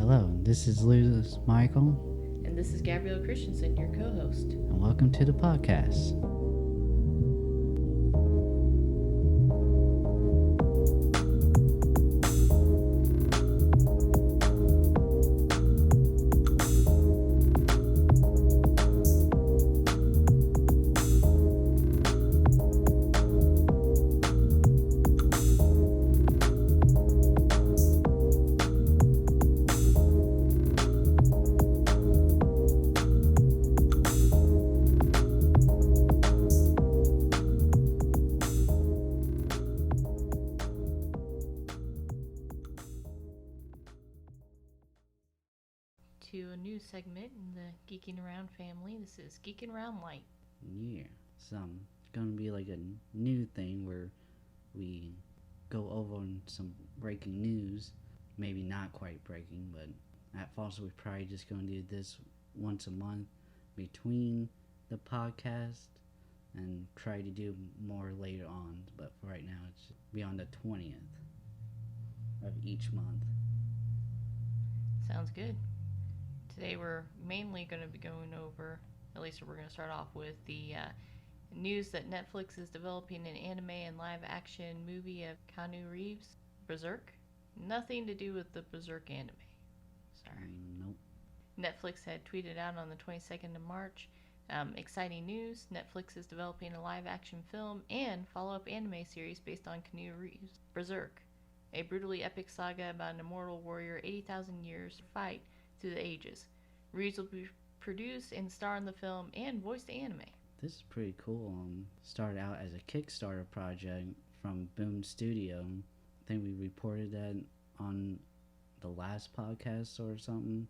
Hello, this is Luz Michael. And this is Gabrielle Christensen, your co-host. And welcome to the podcast. To a new segment in the Geeking Around family. This is Geeking Around Lite. Yeah, so it's going to be like a new thing where we go over some breaking news. Maybe not quite breaking, but at first we're probably just going to do this once a month between the podcast and try to do more later on. But for right now, it's be on the 20th of each month. Sounds good. Today we're mainly going to be going over, at least we're going to start off with the news that Netflix is developing an anime and live action movie of Keanu Reeves, Berserk. Nothing to do with the Berserk anime. Sorry. Nope. Netflix had tweeted out on the 22nd of March, exciting news, Netflix is developing a live action film and follow-up anime series based on Keanu Reeves, Berserk, a brutally epic saga about an immortal warrior 80,000 years fight through the ages. Reeves will be produced and star in the film and voice the anime. This is pretty cool. Started out as a Kickstarter project from Boomstudios. I think we reported that on the last podcast or something.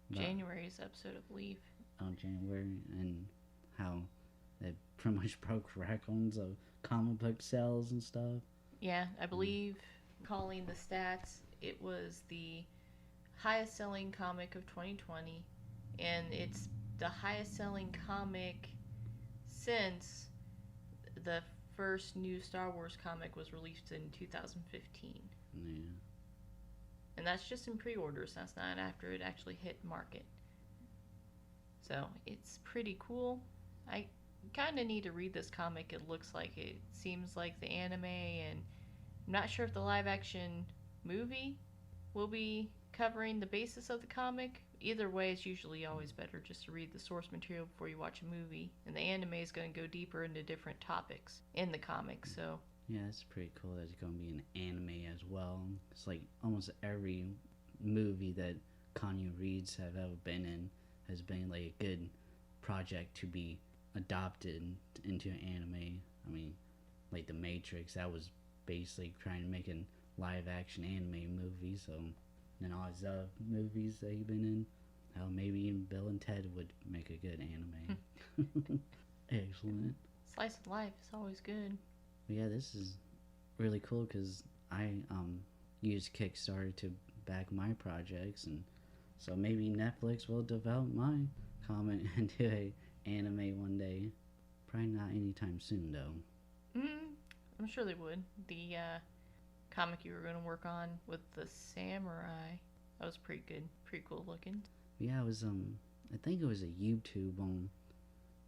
January's episode, I believe. On January, and how it pretty much broke records of comic book sales and stuff. Yeah, I believe, calling the stats, it was the highest selling comic of 2020, and it's the highest selling comic since the first new Star Wars comic was released in 2015. Yeah. And that's just in pre-orders, that's not after it actually hit market. So it's pretty cool. I kind of need to read this comic. It looks like it seems like the anime, and I'm not sure if the live action movie will be covering the basis of the comic. Either way, it's usually always better just to read the source material before you watch a movie. And the anime is going to go deeper into different topics in the comic, so... Yeah, it's pretty cool that it's going to be an anime as well. It's like almost every movie that Keanu Reeves have ever been in has been like a good project to be adopted into an anime. I mean, like The Matrix, that was basically trying to make a live action anime movie, so... And all his movies that he's been in. Hell, maybe even Bill and Ted would make a good anime. Excellent. Slice of life is always good. Yeah, this is really cool because I use Kickstarter to back my projects, and so maybe Netflix will develop my comic into a anime one day. Probably not anytime soon, though. I'm sure they would. The comic you were going to work on with the samurai, that was pretty good, pretty cool looking. Yeah, it was I think it was a YouTube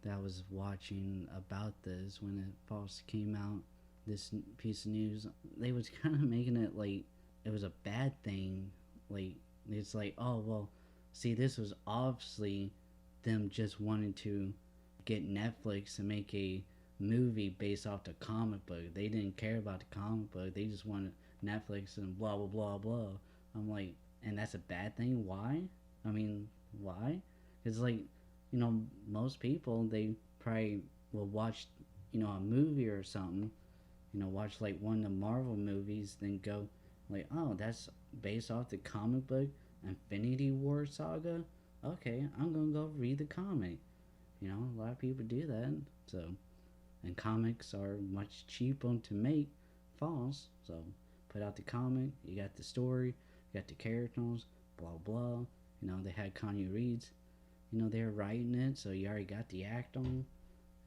that I was watching about this when it first came out, this piece of news. They was kind of making it like it was a bad thing. Like, it's like, oh well, see, this was obviously them just wanting to get Netflix to make a movie based off the comic book. They didn't care about the comic book. They just wanted Netflix and blah blah blah blah. I'm like, and that's a bad thing? Why? I mean, why? It's like, you know, most people, they probably will watch, you know, a movie or something, you know, watch like one of the Marvel movies, then go like, oh, that's based off the comic book Infinity War saga. Okay, I'm gonna go read the comic. You know, a lot of people do that. So, and comics are much cheaper to make, false. So, put out the comic, you got the story, you got the characters, blah blah. You know, they had Keanu Reeves. You know, they're writing it, so you already got the act on.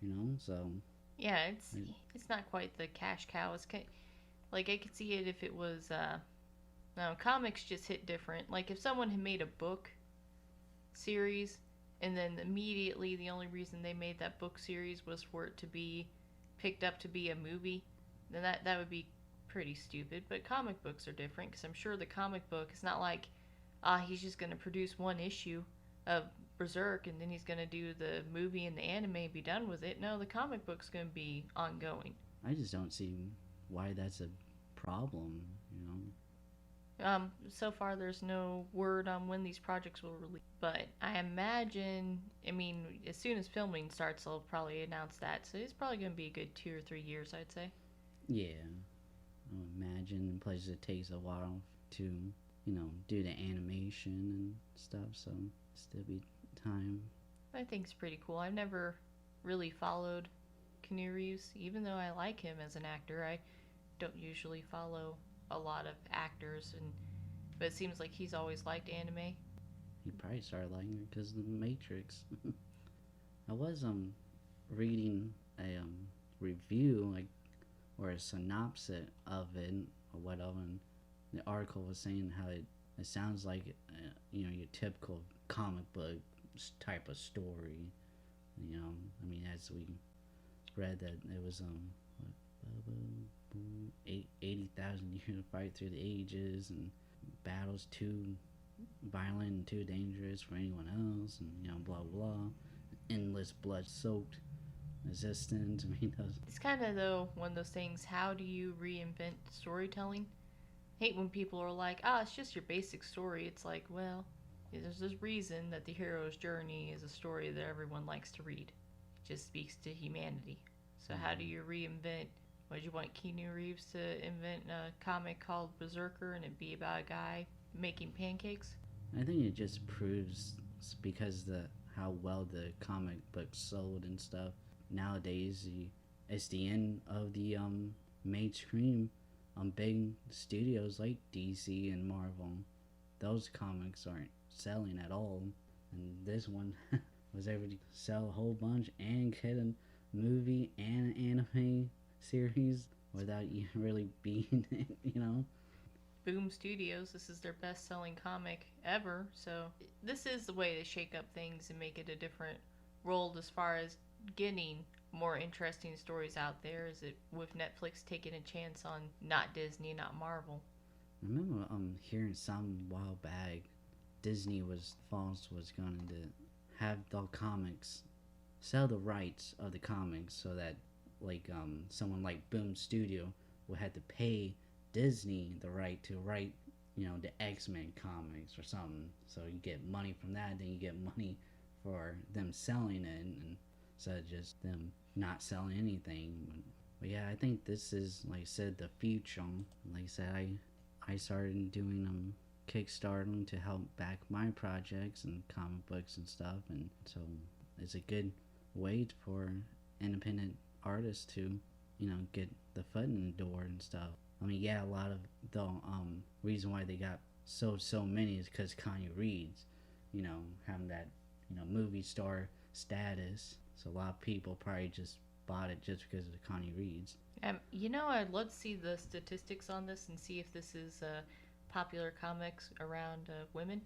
You know, so yeah, it's not quite the cash cow. It's like I could see it if it was No, comics just hit different. Like if someone had made a book series and then immediately the only reason they made that book series was for it to be picked up to be a movie, then that would be pretty stupid. But comic books are different because I'm sure the comic book is not like he's just going to produce one issue of Berserk and then he's going to do the movie and the anime and be done with it. No, the comic book's going to be ongoing. I just don't see why that's a problem, you know. So far, there's no word on when these projects will release, but I imagine, I mean, as soon as filming starts, they'll probably announce that. So it's probably going to be a good 2 or 3 years, I'd say. Yeah, I would imagine. Plus, it takes a while to, you know, do the animation and stuff, so still be time. I think it's pretty cool. I've never really followed Keanu Reeves, even though I like him as an actor. I don't usually follow a lot of actors, but it seems like he's always liked anime. He probably started liking it because of the Matrix. I was reading a review, like, or a synopsis of it or whatever, and the article was saying how it sounds like you know, your typical comic book type of story. You know, I mean, as we read that it was 80,000 years of fight through the ages, and battles too violent and too dangerous for anyone else, and you know, blah blah, endless blood-soaked existence. I mean, it's kind of though one of those things. How do you reinvent storytelling? I hate when people are like, it's just your basic story. It's like, well, there's this reason that the hero's journey is a story that everyone likes to read. It just speaks to humanity. So how do you reinvent? Would you want Keanu Reeves to invent a comic called BRZRKR and it be about a guy making pancakes? I think it just proves, because how well the comic books sold and stuff. Nowadays, it's the end of the mainstream big studios like DC and Marvel. Those comics aren't selling at all, and this one was able to sell a whole bunch and get a movie and an anime series without you really being it, you know. Boomstudios, this is their best-selling comic ever, so this is the way to shake up things and make it a different world as far as getting more interesting stories out there. Is it with Netflix taking a chance on not Disney, not Marvel? I remember hearing some while back Disney was going to have the comics, sell the rights of the comics, so that like someone like Boom Studio would have to pay Disney the right to write, you know, the X-Men comics or something. So you get money from that, then you get money for them selling it, and instead of just them not selling anything. But yeah, I think this is, like I said, the future. Like I said, I started doing Kickstarting to help back my projects and comic books and stuff, and so it's a good way for independent artists to, you know, get the foot in the door and stuff. I mean, yeah, a lot of the reason why they got so many is because Keanu Reeves, you know, having that, you know, movie star status. So a lot of people probably just bought it just because of the Keanu Reeves. You know, I'd love to see the statistics on this and see if this is popular comics around women,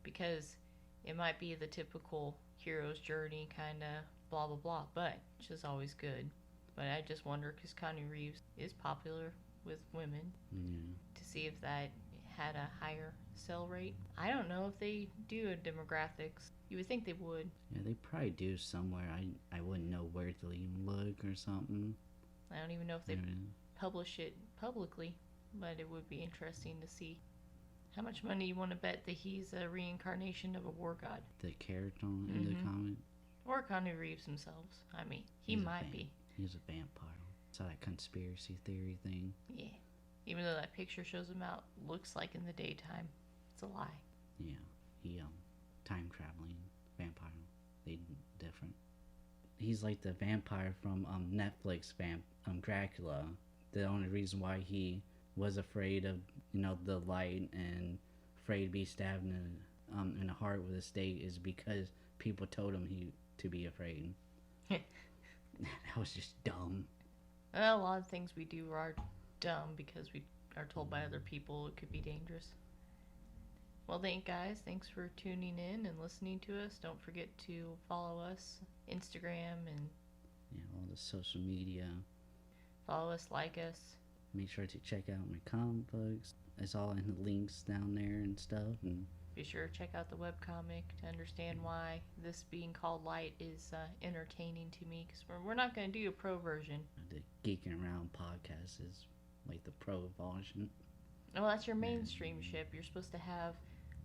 because it might be the typical hero's journey kind of blah blah blah, but which is always good. But I just wonder, because Keanu Reeves is popular with women, to see if that had a higher sell rate. I don't know if they do a demographics. You would think they would. Yeah, they probably do somewhere. I wouldn't know where to even look or something. I don't even know if they publish it publicly, but it would be interesting to see. How much money you want to bet that he's a reincarnation of a war god? The character in the comic? Or Keanu Reeves themselves. I mean, he might be. He's a vampire. It's that conspiracy theory thing. Yeah. Even though that picture shows him out, looks like in the daytime. It's a lie. Yeah. He, time traveling vampire. They different. He's like the vampire from Netflix Dracula. The only reason why he was afraid of, you know, the light and afraid to be stabbed in the heart with a stake is because people told him to be afraid. That was just dumb. Well, a lot of things we do are dumb because we are told by other people, it could be dangerous. Well, thanks for tuning in and listening to us. Don't forget to follow us Instagram and all the social media. Follow us, like us. Make sure to check out my comic books. It's all in the links down there and stuff. And be sure to check out the webcomic to understand why this being called Lite is entertaining to me, because we're not going to do a pro version. The Geeking Around podcast is like the pro version. Well, that's your mainstream ship. You're supposed to have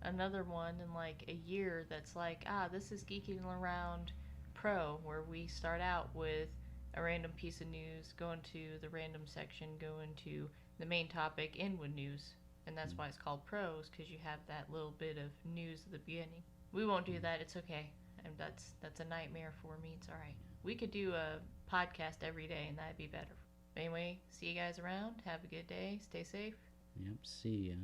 another one in like a year that's like, this is Geeking Around Pro, where we start out with a random piece of news, go into the random section, go into the main topic, end with news. And that's why it's called pros, because you have that little bit of news at the beginning. We won't do that. It's okay. And that's a nightmare for me. It's all right. We could do a podcast every day, and that'd be better. Anyway, see you guys around. Have a good day. Stay safe. Yep. See ya.